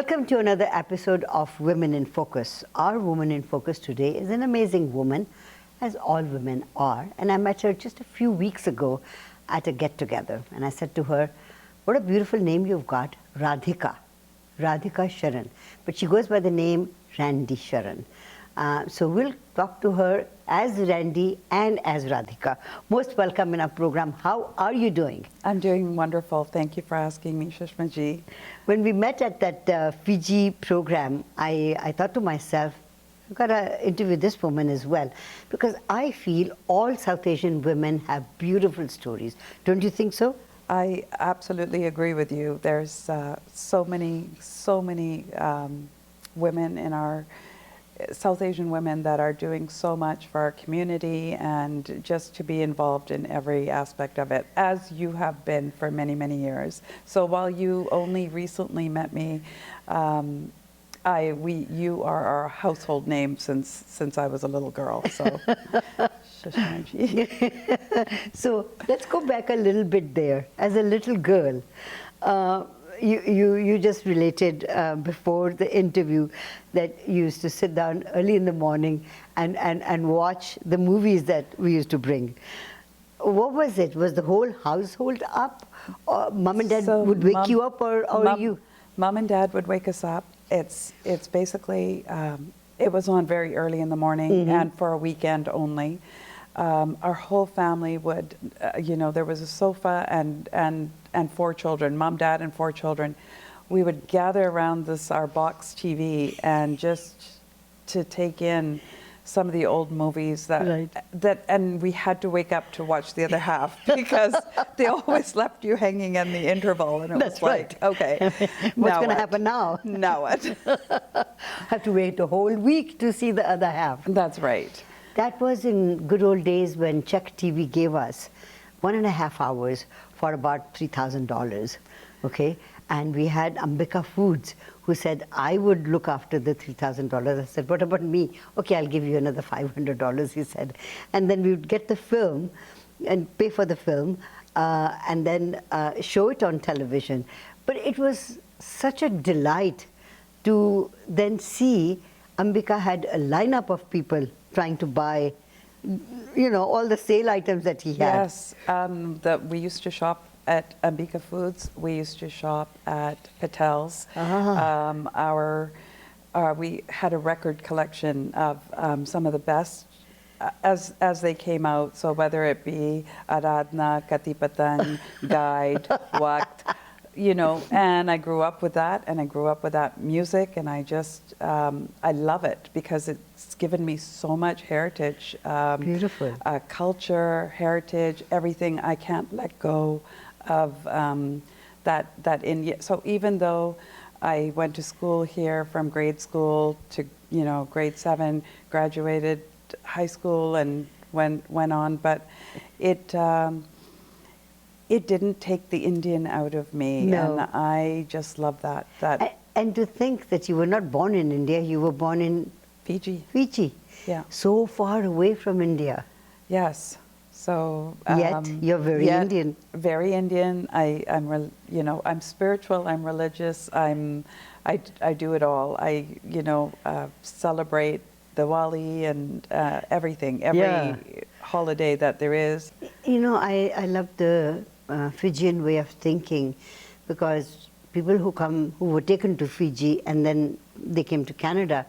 Welcome to another episode of Women in Focus. Our woman in focus today is an amazing woman, as all women are. And I met her just a few weeks ago at a get-together. And I said to her, what a beautiful name you've got, Randi Sharan. But she goes by the name Randi Sharan. So we'll talk to her as Randi and as Radhika. Most welcome in our program. How are you doing? I'm doing wonderful. Thank you for asking me, Sushma ji. When we met at that Fiji program, I thought to myself, I've got to interview this woman as well, because I feel all South Asian women have beautiful stories. Don't you think so? I absolutely agree with you. There's so many women in our South Asian women that are doing so much for our community, and just to be involved in every aspect of it, as you have been for many, many years. So while you only recently met me, you are our household name since I was a little girl. So, So let's go back a little bit there. As a little girl, you just related before the interview that you used to sit down early in the morning and watch the movies that we used to bring. What was it? Was the whole household up? Or mom and dad would wake you up, or you? Mom and dad would wake us up. It's basically, it was on very early in the morning and for a weekend only. Our whole family would, there was a sofa and 4 children, mom, dad, and 4 children. We would gather around our box TV and just to take in some of the old movies and we had to wake up to watch the other half because they always left you hanging in the interval, and it was like, okay, what's going to happen now? Now what? Have to wait a whole week to see the other half. That's right. That was in good old days when Czech TV gave us 1.5 hours for about $3,000, okay? And we had Ambika Foods, who said, I would look after the $3,000. I said, what about me? Okay, I'll give you another $500, he said. And then we would get the film and pay for the film and then show it on television. But it was such a delight to then see Ambika had a lineup of people trying to buy, all the sale items that he had. Yes, we used to shop at Ambika Foods. We used to shop at Patel's. We had a record collection of some of the best as they came out. So whether it be Aradhna, Katipatan, Guide, Waqt, and I grew up with that, and I grew up with that music, and I just, I love it because it's given me so much heritage. Beautiful. Culture, heritage, everything. I can't let go of that India. So even though I went to school here from grade school to, grade 7, graduated high school and went on, but it didn't take the Indian out of me. No. And I just love that. And to think that you were not born in India, you were born in Fiji. Yeah. So far away from India. Yes. So yet you're very Indian. Very Indian. I'm spiritual. I'm religious. I do it all. I celebrate Diwali and everything. Every holiday that there is. I love the Fijian way of thinking, because people who were taken to Fiji and then they came to Canada,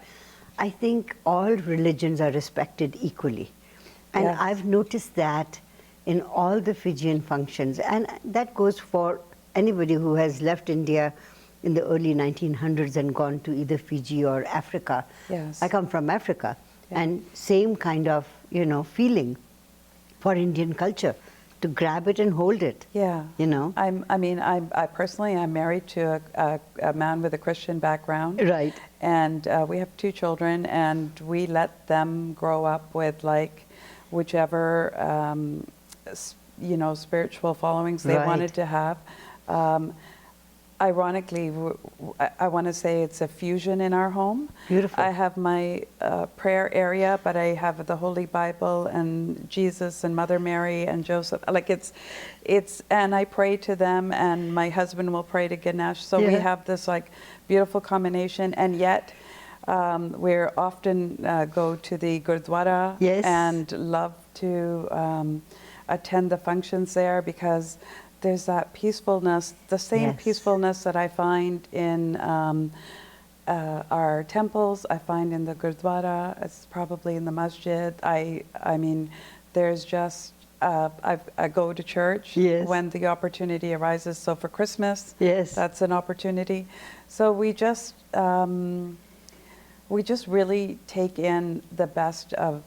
I think all religions are respected equally. And Yes. I've noticed that in all the Fijian functions, and that goes for anybody who has left India in the early 1900s and gone to either Fiji or Africa. Yes. I come from Africa, Yeah. and same kind of, feeling for Indian culture, to grab it and hold it. Yeah. I personally, I'm married to a man with a Christian background. Right. And we have 2 children, and we let them grow up with whichever spiritual followings they Right. wanted to have. ironically, I want to say it's a fusion in our home. Beautiful. I have my prayer area, but I have the Holy Bible and Jesus and Mother Mary and Joseph. Like and I pray to them, and my husband will pray to Ganesh. So we have this like beautiful combination, and yet we're often go to the Gurdwara and love to attend the functions there, because there's that peacefulness, the same peacefulness that I find in our temples, I find in the Gurdwara, it's probably in the masjid. I mean, there's just, I go to church when the opportunity arises. So for Christmas, that's an opportunity. So we just really take in the best of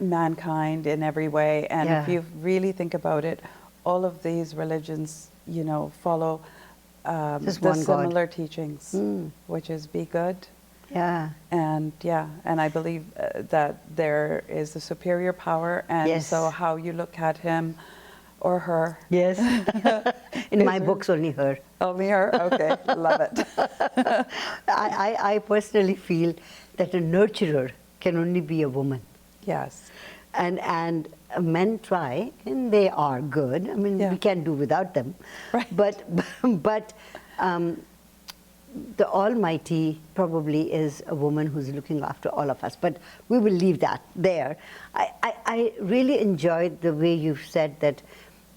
mankind in every way. And if you really think about it, all of these religions, you know, follow the similar teachings, which is be good. And I believe that there is a superior power, and so how you look at him or her. In my books, only her. Only her? Okay, love it. I personally feel that a nurturer can only be a woman. And men try, and they are good. I mean, we can't do without them. But the Almighty probably is a woman who's looking after all of us. But we will leave that there. I really enjoyed the way you've said that,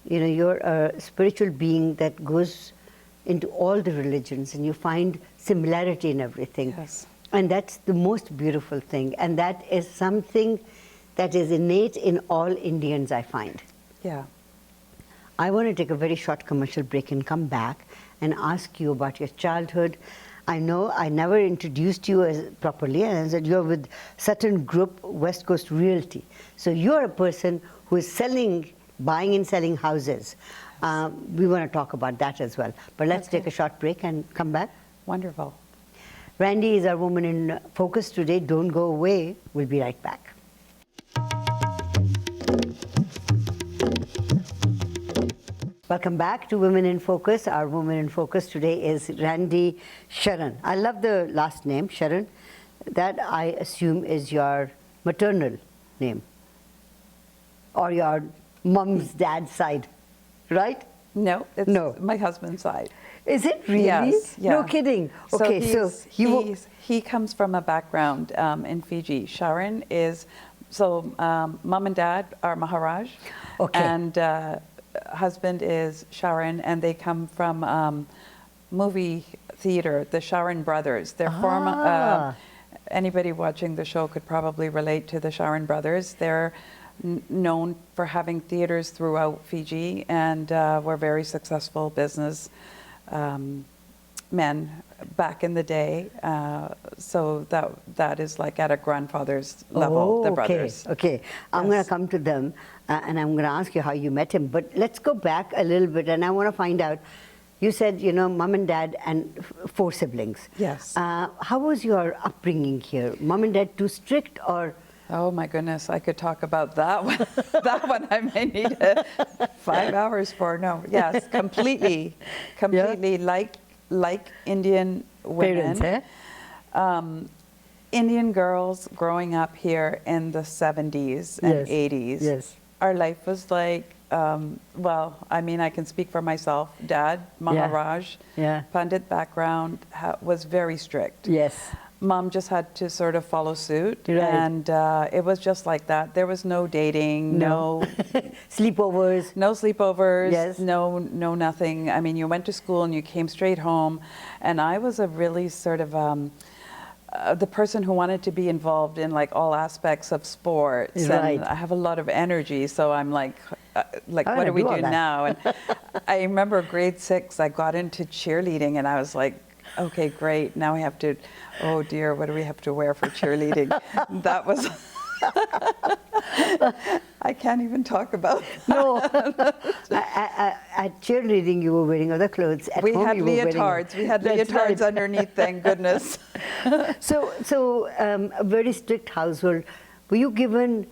you know, you're a spiritual being that goes into all the religions, and you find similarity in everything. And that's the most beautiful thing. And that is something that is innate in all Indians, I find. I want to take a very short commercial break and come back and ask you about your childhood. I know I never introduced you properly, and I said you're with Sutton Group, West Coast Realty. So you're a person who is buying and selling houses. We want to talk about that as well. But let's take a short break and come back. Wonderful. Randi is our woman in focus today. Don't go away. We'll be right back. Welcome back to Women in Focus. Our woman in focus today is Randi Sharan. I love the last name, Sharan. That, I assume, is your maternal name or your mom's dad's side, right? No, it's my husband's side. Is it really? Yes. No kidding. Okay, so he comes from a background in Fiji. Sharan is, mom and dad are Maharaj. And husband is Sharan, and they come from movie theater, the Sharan brothers. They're anybody watching the show could probably relate to the Sharan brothers. They're known for having theaters throughout Fiji, and were very successful business men back in the day. So that is like at a grandfather's level, the brothers. Okay, I'm going to come to them, and I'm going to ask you how you met him. But let's go back a little bit, and I want to find out, you said, you know, mom and dad and 4 siblings. How was your upbringing here? Mom and dad too strict, or? Oh my goodness, I could talk about that one. That one I may need 5 hours for. No, yes, completely like Indian women. Parents, Indian girls growing up here in the 70s and 80s. Our life was like, well, I mean, I can speak for myself. Dad, Maharaj, Pandit background, was very strict. Mom just had to sort of follow suit, and it was just like that. There was no dating, no sleepovers, no nothing. I mean, you went to school and you came straight home, and I was a really sort of the person who wanted to be involved in like all aspects of sports, and I have a lot of energy, so I'm like what do we do now? And I remember grade 6, I got into cheerleading, and I was like, okay, great. Now we have to, oh dear, what do we have to wear for cheerleading? That was, I can't even talk about that. No. At cheerleading, you were wearing other clothes. At home, had you were leotards. We had leotards underneath, thank goodness. So a very strict household. Were you given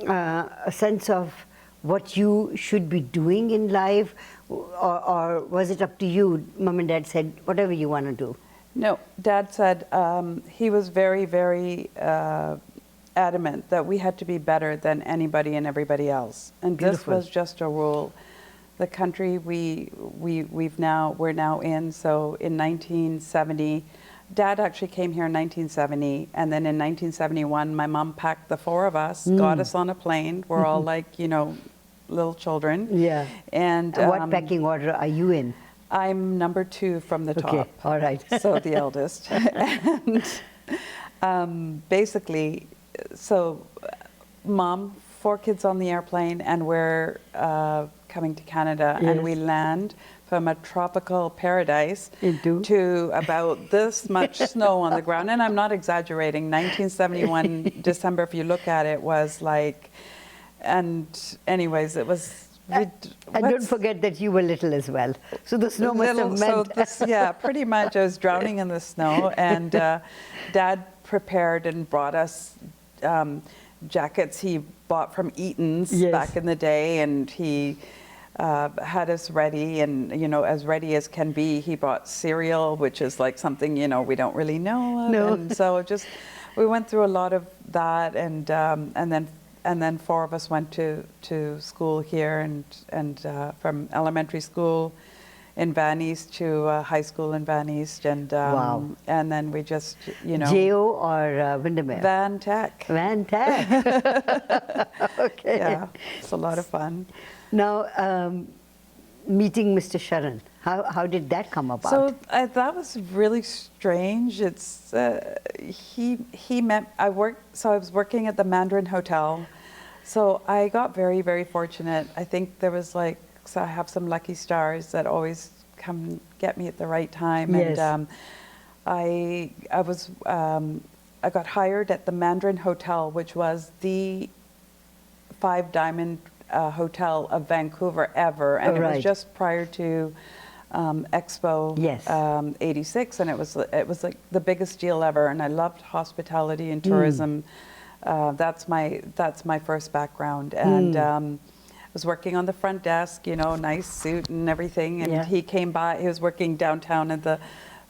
a sense of what you should be doing in life? or was it up to you? Mom and Dad said, whatever you want to do. No, Dad said he was very, very adamant that we had to be better than anybody and everybody else, and Beautiful. this was just a rule. The country we're now in. So in 1970, Dad actually came here in 1970, and then in 1971, my mom packed the four of us, got us on a plane. We're all like, little children. Yeah. And what pecking order are you in? I'm number 2 from the top. Okay, all right. So the eldest. And basically, so Mom, 4 kids on the airplane, and we're coming to Canada, Yes. and we land from a tropical paradise Into? to about this much snow on the ground. And I'm not exaggerating. 1971 December, if you look at it, was like, and anyways, it was. And don't forget that you were little as well. So the snow must have meant... Yeah, pretty much. I was drowning in the snow. And Dad prepared and brought us jackets he bought from Eaton's Yes. back in the day. And he had us ready, and as ready as can be. He brought cereal, which is like something we don't really know of. No. And so we went through a lot of that, and then 4 of us went to school here, and from elementary school in Van East to high school in Van East, and Wow. and then we just JO or Windermere? Van Tech. Van Tech. Okay. Yeah, it's a lot of fun. Now, meeting Mr. Sharan, how did that come about? So that was really strange. It's he met. I was working at the Mandarin Hotel, so I got very, very fortunate. I think there was so I have some lucky stars that always come get me at the right time. Yes. And I got hired at the Mandarin Hotel, which was the 5 diamond hotel of Vancouver ever, and it Right. was just prior to Expo Yes. 86, and it was like the biggest deal ever. And I loved hospitality and tourism. That's my first background, and I was working on the front desk, nice suit and everything. And Yeah. he came by. He was working downtown at the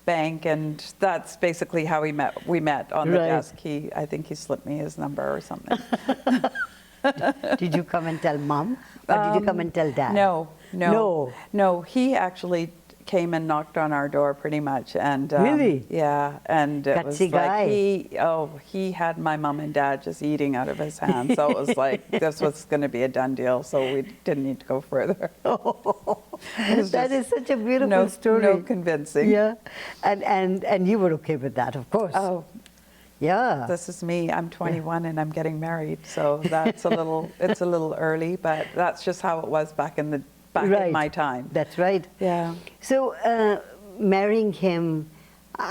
bank, and that's basically how we met on the Right. desk. I think he slipped me his number or something. Did you come and tell Mom, or did you come and tell Dad? No. He actually came and knocked on our door pretty much, and Really? yeah, and it was Gutsy guy. like he had my mom and dad just eating out of his hand, so it was like this was going to be a done deal, so we didn't need to go further. That is such a beautiful no, story. No convincing. Yeah, and you were okay with that, of course. Oh, Yeah. this is me. I'm 21 and I'm getting married, so that's it's a little early, but that's just how it was back in Right. my time. That's right. Yeah. So, marrying him,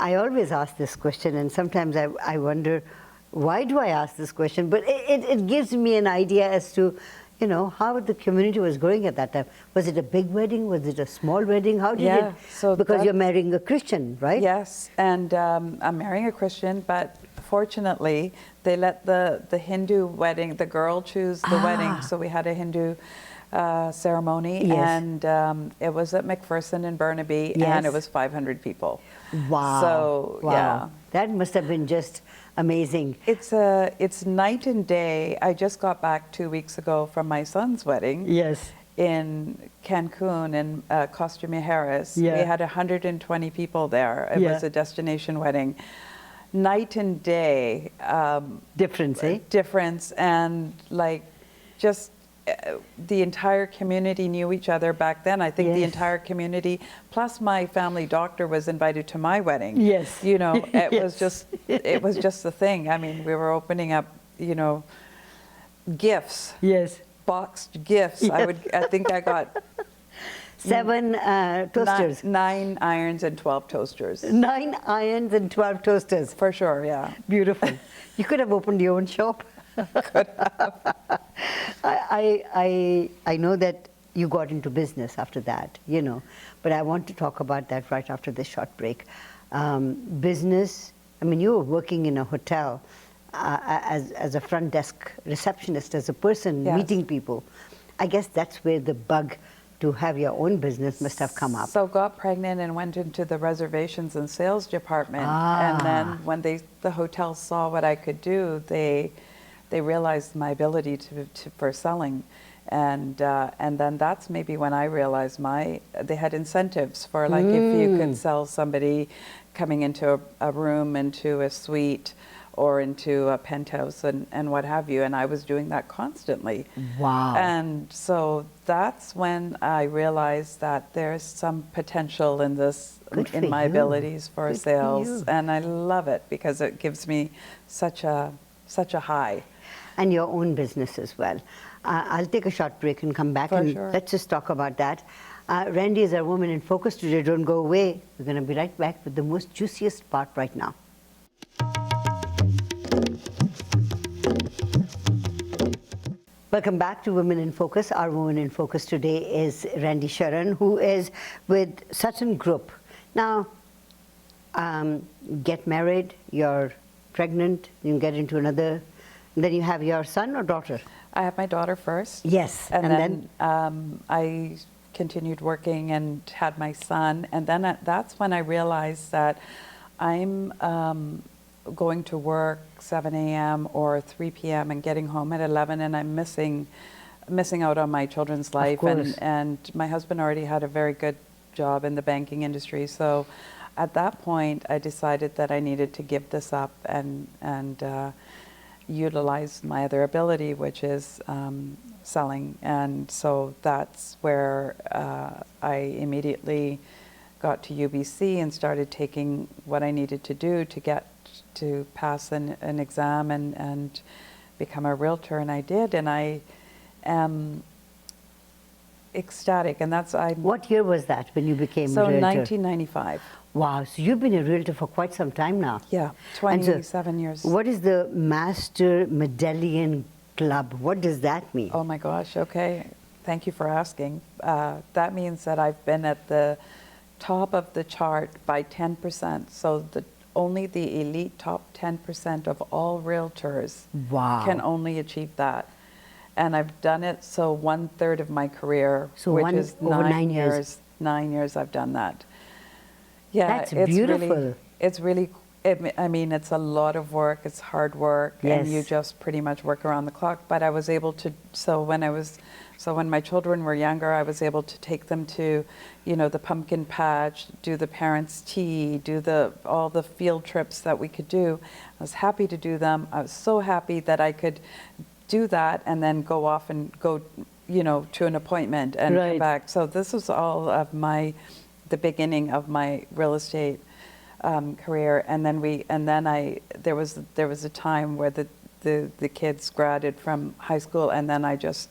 I always ask this question, and sometimes I wonder, why do I ask this question? But it gives me an idea as to, how the community was growing at that time. Was it a big wedding? Was it a small wedding? How did Yeah, it? so because you're marrying a Christian, right? Yes, and I'm marrying a Christian, but fortunately, they let the Hindu wedding, the girl choose the wedding, so we had a Hindu ceremony, Yes. and it was at McPherson in Burnaby, Yes. and it was 500 people. Wow. So, Wow. yeah. That must have been just amazing. It's night and day. I just got back 2 weeks ago from my son's wedding. Yes. In Cancun in Costa Mujeres. Yeah. We had 120 people there. It Yeah. was a destination wedding. Night and day Difference, eh? difference, and just the entire community knew each other back then. I think the Yes. entire community, plus my family doctor was invited to my wedding. Yes. It Yes. was just the thing. I mean, we were opening up, gifts, Yes. boxed gifts. Yes. I think I got 7 toasters. 9 irons and 12 toasters. 9 irons and 12 toasters. For sure, yeah. Beautiful. You could have opened your own shop. Could have. I know that you got into business after that, but I want to talk about that right after this short break. Business, you were working in a hotel as a front desk receptionist, as a person Yes. meeting people. I guess that's where the bug to have your own business must have come up. So got pregnant and went into the reservations and sales department. And then when the hotels saw what I could do, they realized my ability for selling. And then that's maybe when I realized they had incentives for, like, if you could sell somebody coming into a room, into a suite, or into a penthouse and what have you, and I was doing that constantly. Wow. And so that's when I realized that there's some potential in this, in my abilities for sales, and I love it because it gives me such a high. And your own business as well. I'll take a short break and come back, let's just talk about that. Randi is our Woman in Focus today. Don't go away. We're going to be right back with the most juiciest part right now. Welcome back to Women in Focus. Our Woman in Focus today is Randi Sharan, who is with Sutton Group. Now, get married, you're pregnant, you get into another, then you have your son or daughter? I have my daughter first. Yes. And then I continued working and had my son. And then that's when I realized that I'm going to work 7 a.m. or 3 p.m. and getting home at 11, and I'm missing out on my children's life. And my husband already had a very good job in the banking industry. So at that point, I decided that I needed to give this up and utilize my other ability, which is selling. And so that's where I immediately got to UBC and started taking what I needed to do to get to pass an exam and become a realtor, and I did, and I am ecstatic. And that's What year was that when you became a realtor? So 1995. Wow, so you've been a realtor for quite some time now. Yeah, 27 years. What is the Master Medallion Club? What does that mean? Oh my gosh, okay. Thank you for asking. That means that I've been at the top of the chart by 10%. So only the elite top 10% of all realtors can only achieve that. And I've done it, so 1/3 of my career, which is over 9 years. 9 years I've done that. Yeah, that's beautiful. It's really, I mean, it's a lot of work, it's hard work, and you just pretty much work around the clock. But I was able to, when my children were younger, I was able to take them to, the pumpkin patch, do the parents' tea, do all the field trips that we could do. I was happy to do them. I was so happy that I could do that and then go off and go, to an appointment and come back. So this was all of the beginning of my real estate career. And then there was a time where the kids graduated from high school, and then I just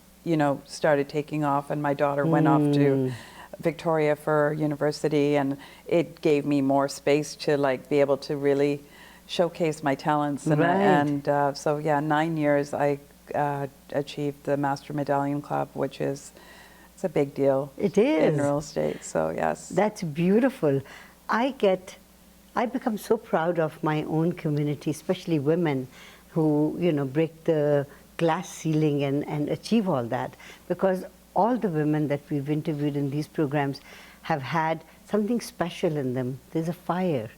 started taking off, and my daughter went off to Victoria for university, and it gave me more space to be able to really showcase my talents. And so yeah, 9 years I achieved the Master Medallion Club, which it's a big deal. It is in real estate. So yes, that's beautiful. I become so proud of my own community, especially women who break the glass ceiling and achieve all that, because all the women that we've interviewed in these programs have had something special in them. There's a fire,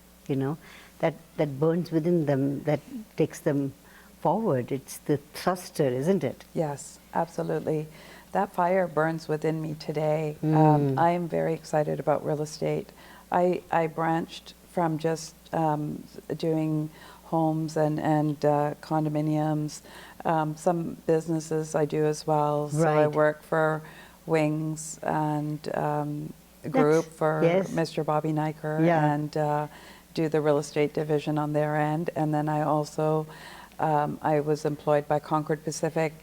that burns within them, that takes them forward. It's the thruster, isn't it? Yes, absolutely. That fire burns within me today. I am very excited about real estate. I branched from just doing homes and condominiums. Some businesses I do as well. So I work for Wings and Group for Mr. Bobby Niker, and do the real estate division on their end. And then I also, I was employed by Concord Pacific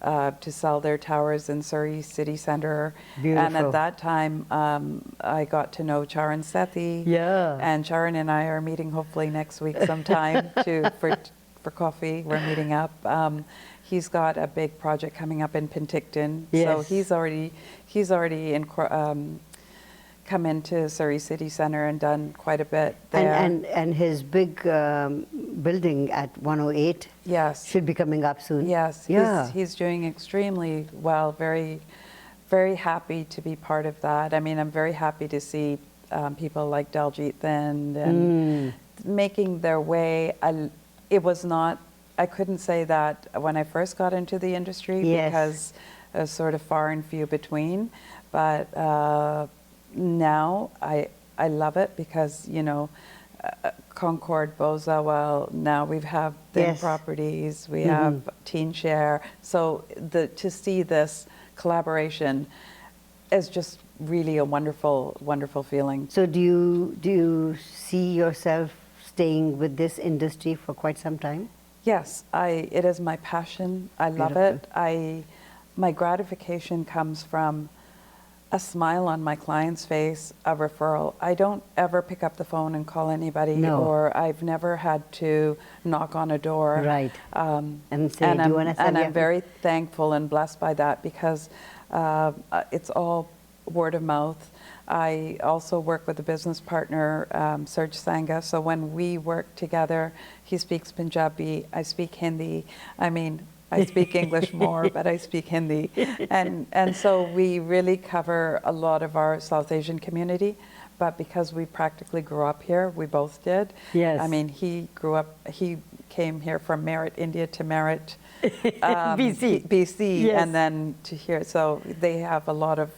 to sell their towers in Surrey City Centre. Beautiful. And at that time, I got to know Charan Sethi. Yeah. And Charan and I are meeting hopefully next week sometime for coffee. We're meeting up. He's got a big project coming up in Penticton. Yes. So he's already come into Surrey City Centre and done quite a bit there. And his big building at 108 should be coming up soon. Yes, he's doing extremely well, very, very happy to be part of that. I mean, I'm very happy to see people like Daljit Thind and making their way. It was not, I couldn't say that when I first got into the industry because it was sort of far and few between. But now I love it because, you know, Concord, Boza, well, now we have Thin Properties, we have Teen Share. So to see this collaboration is just really a wonderful, wonderful feeling. So do you see yourself staying with this industry for quite some time? Yes, it is my passion. I love it. My gratification comes from a smile on my client's face, a referral. I don't ever pick up the phone and call anybody, or I've never had to knock on a door. Right. And say, do you want to sell? And I'm very thankful and blessed by that because it's all word of mouth. I also work with a business partner, Serge Sangha. So when we work together, he speaks Punjabi, I speak Hindi. I mean, I speak English more, but I speak Hindi. And so we really cover a lot of our South Asian community. But because we practically grew up here, we both did. Yes. I mean, he came here from Merritt, India to Merritt, BC, and then to here. So they have a lot of,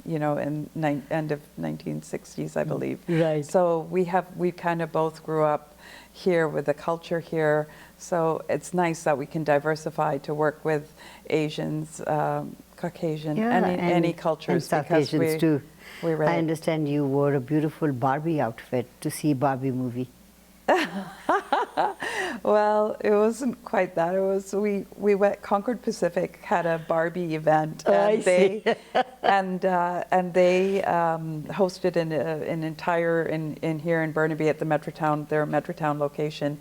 you know, in end of 1960s, I believe. Right. So we kind of both grew up here with the culture here. So it's nice that we can diversify to work with Asians, Caucasian, any cultures. And South Asians too. Really, I understand you wore a beautiful Barbie outfit to see Barbie movie. Well, it wasn't quite that. It was we went. Concord Pacific had a Barbie event, and they hosted an entire in here in Burnaby at the Metrotown, their Metrotown location.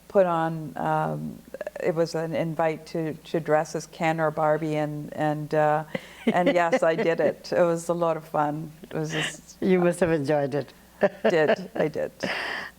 Put on. It was an invite to dress as Ken or Barbie, and yes, I did it. It was a lot of fun. It was just, you must have enjoyed it. I did.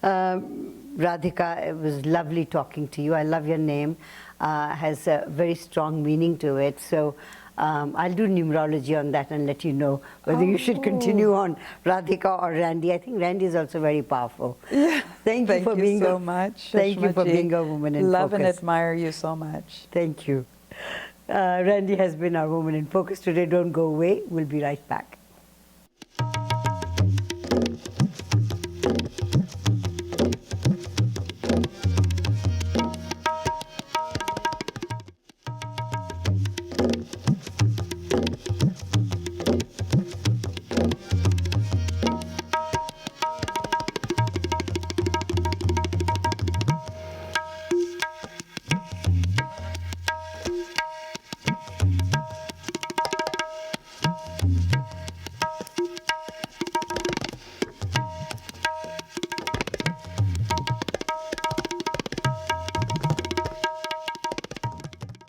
Radhika, it was lovely talking to you. I love your name. Has a very strong meaning to it. So I'll do numerology on that and let you know whether you should continue on Radhika or Randi. I think Randi is also very powerful. Yeah. Thank you for being so much. Thank you for being a woman in focus. Love and admire you so much. Thank you. Randi has been our woman in focus today. Don't go away. We'll be right back.